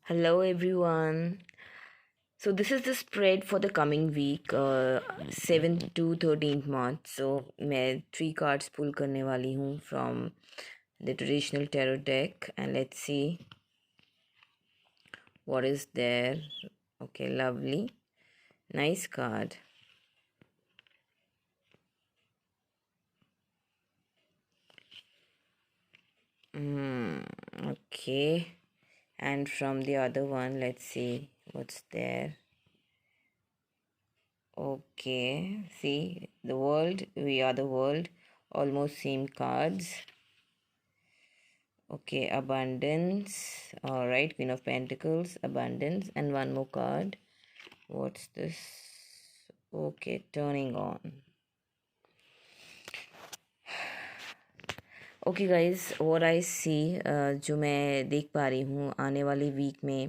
Hello, everyone. So, this is the spread for the coming week, 7th to 13th March. So, मैं 3 cards pull करने वाली हूँ from the traditional tarot deck, and let's see what is there. Okay, lovely. Nice card. Okay. And from the other one, let's see what's there. Okay, see the world, we are the world, almost same cards. Okay, abundance. All right, Queen of Pentacles, abundance, and one more card. What's this? Okay, turning on. Okay guys, और आई सी जो मैं देख पा रही हूँ आने वाली week में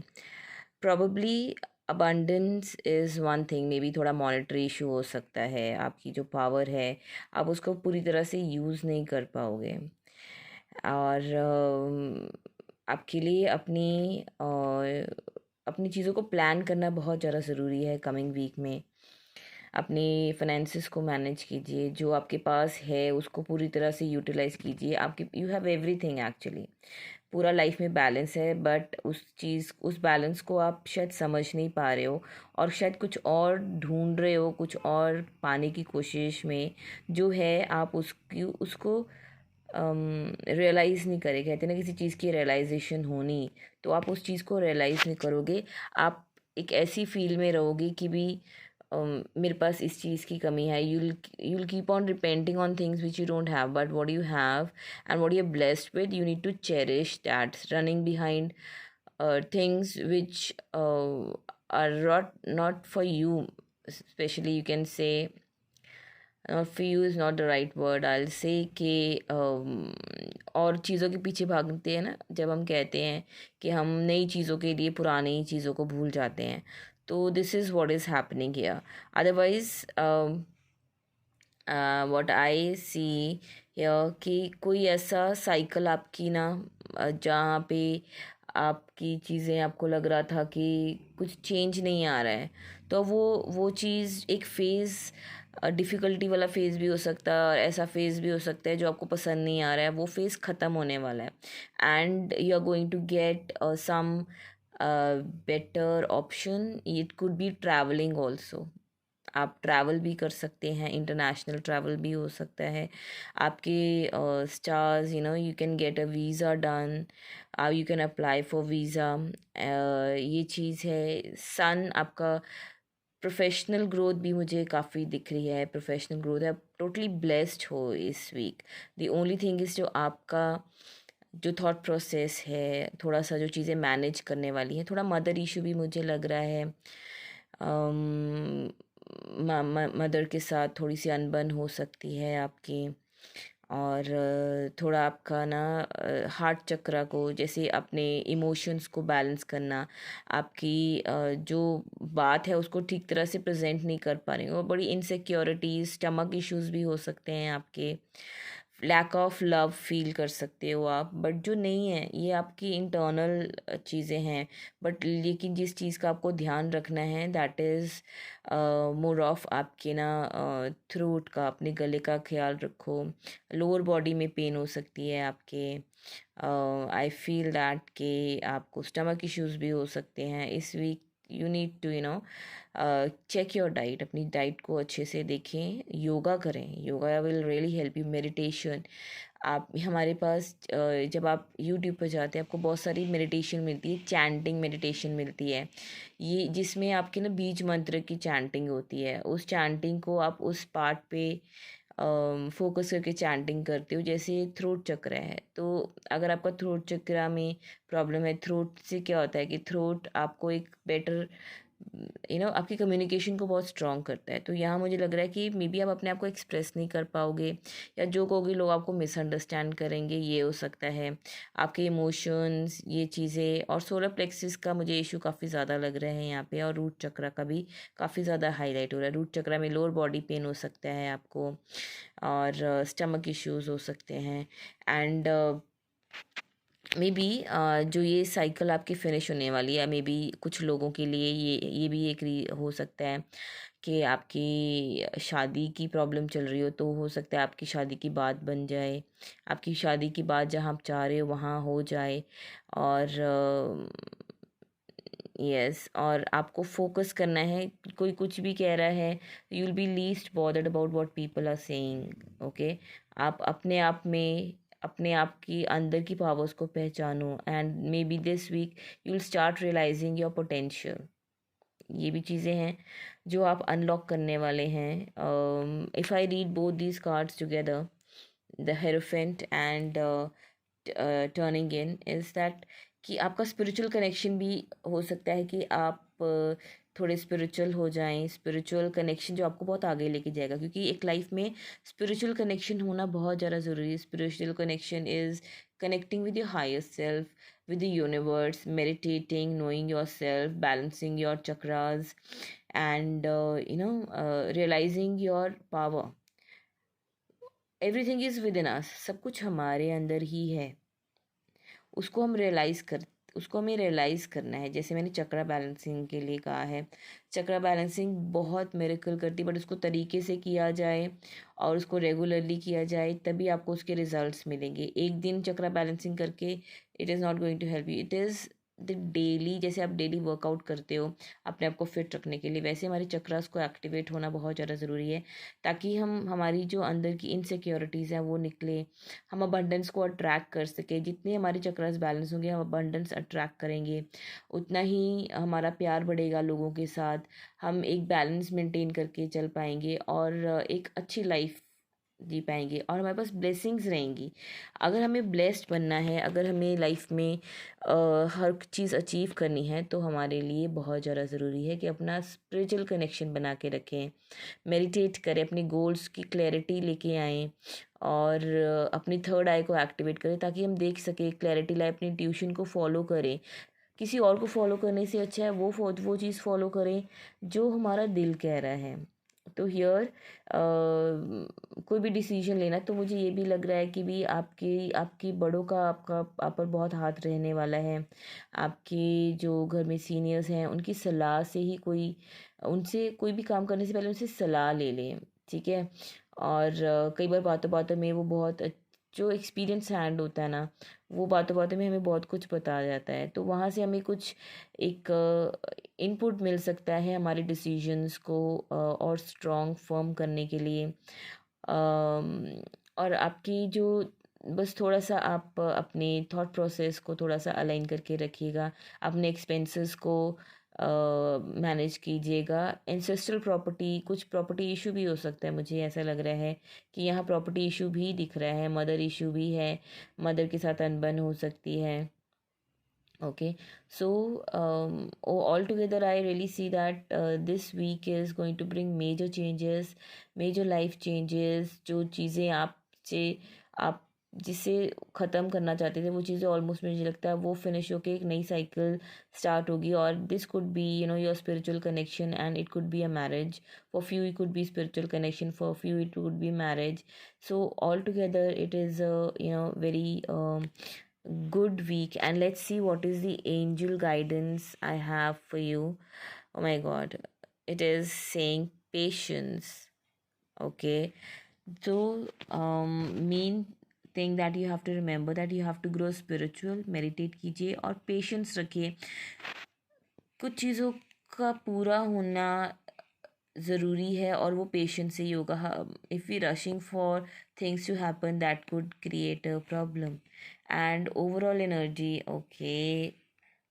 probably abundance is one thing. May be थोड़ा मॉनेटरी इशू हो सकता है, आपकी जो पावर है आप उसको पूरी तरह से यूज़ नहीं कर पाओगे। और आपके लिए अपनी चीज़ों को प्लान करना बहुत ज़्यादा ज़रूरी है कमिंग वीक में। अपने फाइनेंसिस को मैनेज कीजिए, जो आपके पास है उसको पूरी तरह से यूटिलाइज़ कीजिए। आपके यू हैव एवरीथिंग एक्चुअली, पूरा लाइफ में बैलेंस है, बट उस बैलेंस को आप शायद समझ नहीं पा रहे हो और शायद कुछ और ढूंढ रहे हो, कुछ और पाने की कोशिश में जो है आप उसको रियलाइज़ नहीं करे। कहते हैं ना, किसी चीज़ की रियलाइजेशन होनी, तो आप उस चीज़ को रियलाइज़ नहीं करोगे। आप एक ऐसी फील में रहोगे कि भी मेरे पास इस चीज़ की कमी है। you'll keep on repenting on things which you don't have, but what you have and what you're blessed with, you need to cherish that. Running behind things which are not for you, especially you can say, for you is not the right word, I'll say कि और चीज़ों के पीछे भागते हैं ना, जब हम कहते हैं कि हम नई चीज़ों के लिए पुरानी चीज़ों को भूल जाते हैं, तो this is what is happening here. Otherwise what I see here कि कोई ऐसा साइकिल आपकी ना, जहाँ पे आपकी चीज़ें, आपको लग रहा था कि कुछ चेंज नहीं आ रहा है, तो वो चीज़ एक फ़ेज़, डिफ़िकल्टी वाला फ़ेज़ भी हो सकता है, और ऐसा फ़ेज़ भी हो सकता है जो आपको पसंद नहीं आ रहा है, वो फ़ेज़ ख़त्म होने वाला है। And you are going to get some better option. It could be travelling also. आप ट्रैवल भी कर सकते हैं, इंटरनेशनल ट्रैवल भी हो सकता है। आपके stars, you can get a visa done, you can apply for visa. ये चीज़ है। सन आपका प्रोफेशनल ग्रोथ भी मुझे काफ़ी दिख रही है, प्रोफेशनल ग्रोथ है, आप टोटली ब्लेस्ड हो इस week. The only thing is जो आपका जो थॉट प्रोसेस है, थोड़ा सा जो चीज़ें मैनेज करने वाली हैं, थोड़ा मदर इशू भी मुझे लग रहा है। मदर के साथ थोड़ी सी अनबन हो सकती है आपकी। और थोड़ा आपका ना हार्ट चक्रा को, जैसे अपने इमोशंस को बैलेंस करना, आपकी जो बात है उसको ठीक तरह से प्रेजेंट नहीं कर पा रही हूँ, और बड़ी इनसिक्योरिटीज़, स्टमक इश्यूज भी हो सकते हैं आपके। लैक ऑफ लव फील कर सकते हो आप, बट जो नहीं है ये आपकी इंटरनल चीज़ें हैं। बट लेकिन जिस चीज़ का आपको ध्यान रखना है, दैट इज़ मोर ऑफ आपके ना थ्रोट का, अपने गले का ख्याल रखो। लोअर बॉडी में पेन हो सकती है आपके। आई फील दैट कि आपको स्टमक इश्यूज भी हो सकते हैं इस week. You need to check your diet, अपनी डाइट को अच्छे से देखें, योगा करें, yoga will really help you. Meditation, आप हमारे पास जब आप यूट्यूब पर जाते हैं आपको बहुत सारी मेडिटेशन मिलती है, चैंटिंग मेडिटेशन मिलती है, ये जिसमें आपके ना बीज मंत्र की चैंटिंग होती है। उस चैंटिंग को आप उस पार्ट पे फोकस करके चैंटिंग करते हो। जैसे थ्रोट चक्र है, तो अगर आपका थ्रोट चक्र में प्रॉब्लम है, थ्रोट से क्या होता है कि थ्रोट आपको एक बेटर, आपकी कम्युनिकेशन को बहुत स्ट्रॉन्ग करता है। तो यहाँ मुझे लग रहा है कि मे बी आप अपने आप को एक्सप्रेस नहीं कर पाओगे, या जो कहोगे लोग आपको मिसअंडरस्टैंड करेंगे, ये हो सकता है। आपके इमोशंस, ये चीज़ें, और सोलर प्लेक्सिस का मुझे इशू काफ़ी ज़्यादा लग रहे हैं यहाँ पे, और रूट चक्र का भी काफ़ी ज़्यादा हाईलाइट हो रहा है। रूट चक्र में लोअर बॉडी पेन हो सकता है आपको, और स्टमक इश्यूज हो सकते हैं। एंड मे बी जो ये साइकिल आपकी फिनिश होने वाली है, मे बी कुछ लोगों के लिए ये भी एक हो सकता है कि आपकी शादी की प्रॉब्लम चल रही हो, तो हो सकता है आपकी शादी की बात बन जाए, आपकी शादी की बात जहाँ आप चाह रहे हो वहाँ हो जाए। और यस, और आपको फोकस करना है। कोई कुछ भी कह रहा है, you will be least bothered about what people are saying. Okay, आप अपने आप में अपने आप की अंदर की पावर्स को पहचानो, and maybe this week you will start realising your potential. ये भी चीज़ें हैं जो आप अनलॉक करने वाले हैं। If I read both these cards together, the hierophant and turning in, is that कि आपका स्पिरिचुअल कनेक्शन भी हो सकता है कि आप थोड़े स्पिरिचुअल हो जाएं। स्पिरिचुअल कनेक्शन जो आपको बहुत आगे लेके जाएगा, क्योंकि एक लाइफ में स्पिरिचुअल कनेक्शन होना बहुत ज़्यादा ज़रूरी है। Spiritual connection is connecting with your higher self, with the universe, meditating, knowing yourself, balancing your chakras, and realizing your power. Everything is within us, सब कुछ हमारे अंदर ही है। उसको हम रियलाइज़ कर उसको हमें रियलाइज़ करना है। जैसे मैंने चक्रा बैलेंसिंग के लिए कहा है, चक्रा बैलेंसिंग बहुत मिरेकल करती है, बट उसको तरीके से किया जाए और उसको रेगुलरली किया जाए, तभी आपको उसके रिजल्ट्स मिलेंगे। एक दिन चक्रा बैलेंसिंग करके it is not going to help you. It is the daily, जैसे आप डेली वर्कआउट करते हो अपने आप को फिट रखने के लिए, वैसे हमारे चक्रास को एक्टिवेट होना बहुत ज़्यादा ज़रूरी है, ताकि हम हमारी जो अंदर की इनसिक्योरिटीज़ हैं वो निकले, हम अबंडेंस को अट्रैक्ट कर सके। जितने हमारे चक्रास बैलेंस होंगे, हम अबंडेंस अट्रैक्ट करेंगे, उतना ही हमारा प्यार बढ़ेगा लोगों के साथ। हम एक बैलेंस मेंटेन करके चल पाएंगे और एक अच्छी लाइफ जी पाएंगे, और हमारे पास ब्लेसिंग्स रहेंगी। अगर हमें ब्लेस्ड बनना है, अगर हमें लाइफ में हर चीज़ अचीव करनी है, तो हमारे लिए बहुत ज़्यादा ज़रूरी है कि अपना स्पिरिचुअल कनेक्शन बना के रखें, मेडिटेट करें, अपने गोल्स की क्लैरिटी लेके आएँ, और अपनी थर्ड आई को एक्टिवेट करें, ताकि हम देख सकें क्लैरिटी लाए, अपनी ट्यूशन को फॉलो करें। किसी और को फॉलो करने से अच्छा है वो चीज़ फॉलो करें जो हमारा दिल कह रहा है। तो हियर कोई भी डिसीजन लेना, तो मुझे ये भी लग रहा है कि भी आपकी आपकी बड़ों का आपका आप पर बहुत हाथ रहने वाला है। आपके जो घर में सीनियर्स हैं, उनकी सलाह से ही उनसे कोई भी काम करने से पहले उनसे सलाह ले लें, ठीक है। और कई बार बातों बातों में वो बहुत जो एक्सपीरियंस हैंड होता है ना, वो बातों बातों में हमें बहुत कुछ बता जाता है, तो वहाँ से हमें कुछ एक इनपुट मिल सकता है हमारे डिसीजंस को और स्ट्रॉन्ग फर्म करने के लिए। और आपकी जो बस थोड़ा सा आप अपने थॉट प्रोसेस को थोड़ा सा अलाइन करके रखिएगा, अपने एक्सपेंसेस को मैनेज कीजिएगा। एंसेस्ट्रल प्रॉपर्टी, कुछ प्रॉपर्टी इशू भी हो सकता है, मुझे ऐसा लग रहा है कि यहाँ प्रॉपर्टी इशू भी दिख रहा है, मदर इशू भी है, मदर के साथ अनबन हो सकती है। Okay, so all together I really see that this week is going to bring major changes, major life changes। जो चीज़ें आप जिसे ख़त्म करना चाहते थे, वो चीज़ें ऑलमोस्ट मुझे लगता है वो फिनिश होके एक नई साइकिल स्टार्ट होगी। और this could be your spiritual connection, and it could be a marriage for few, it could B spiritual connection for few, it could B marriage. So all together it is very good week, and let's see what is the angel guidance I have for you. Oh my god, it is saying patience. Okay, so main thing that you have to remember, that you have to grow spiritual, meditate कीजिए और patience रखिए। कुछ चीज़ों का पूरा होना ज़रूरी है, और वो पेशेंस से ही होगा। If we rushing for things to happen, that could create a problem. And overall energy, okay,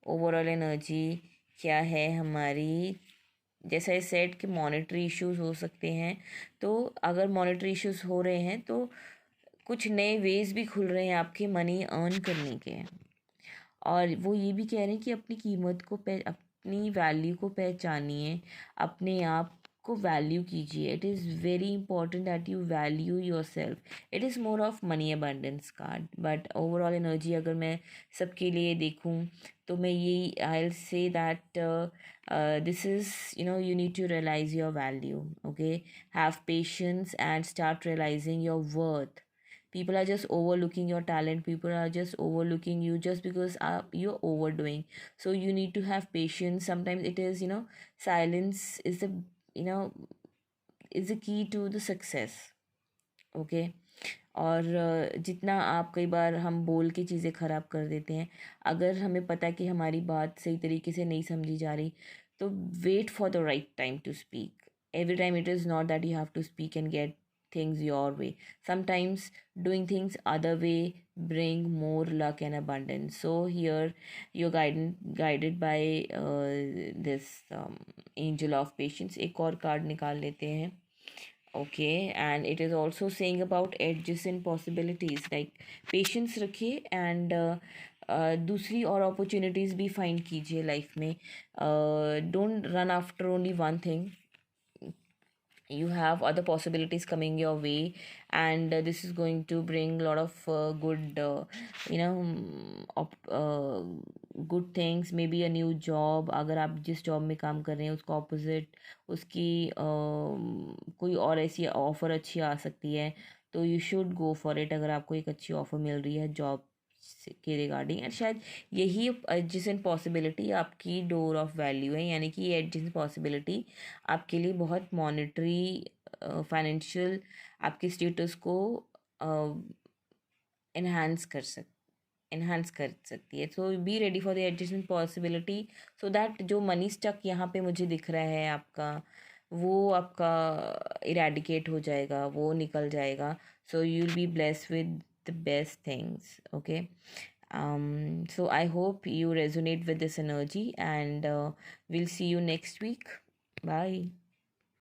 overall energy क्या है हमारी, जैसा ये सेट कि मॉनेटरी इश्यूज हो सकते हैं। तो अगर मॉनेटरी इश्यूज हो रहे हैं, तो कुछ नए वेज भी खुल रहे हैं आपके मनी अर्न करने के। और वो ये भी कह रहे हैं कि अपनी कीमत को अपनी वैल्यू को पहचानिए, अपने आप को वैल्यू कीजिए। It is very important that you value your self. It is more of money abundance card, but overall energy अगर मैं सबके लिए देखूं, तो मैं यही I will say that this is you need to realize your value, okay? Have patience and start realizing your worth. People are just overlooking your talent, people are just overlooking you just because you're overdoing. So you need to have patience. Sometimes it is, silence is the, you know is the key to the success. Okay. और जितना आप, कई बार हम बोल के चीज़ें ख़राब कर देते हैं। अगर हमें पता है कि हमारी बात सही तरीके से नहीं समझी जा रही, तो wait for the right time to speak. Every time it is not that you have to speak and get things your way. Sometimes doing things other way bring more luck and abundance. So here you're guided by this angel of patience. एक और card निकाल लेते हैं। Okay, and it is also saying about adjacent possibilities, like patience रखिए and दूसरी और opportunities भी find कीजिए लाइफ में। Don't run after only one thing, you have other possibilities coming your way, and this is going to bring a lot of good good things, maybe a new job। अगर आप जिस job में काम कर रहे हैं उसको ऑपोजिट उसकी कोई और ऐसी ऑफ़र अच्छी आ सकती है, तो you should go for it. अगर आपको एक अच्छी ऑफ़र मिल रही है जॉब के रिगार्डिंग, एंड शायद यही एडजेसेंट पॉसिबिलिटी आपकी डोर ऑफ वैल्यू है, यानी कि ये एडजेसेंट पॉसिबिलिटी आपके लिए बहुत मॉनेटरी फाइनेंशियल आपके स्टेटस को इन्हांस कर सकती है। So be ready for the adjustment possibility, so that जो मनी स्टक यहाँ पे मुझे दिख रहा है आपका, वो आपका इरेडिकेट हो जाएगा, वो निकल जाएगा। So you will be blessed with the best things. Okay, so I hope you resonate with this energy, and we'll see you next week. Bye.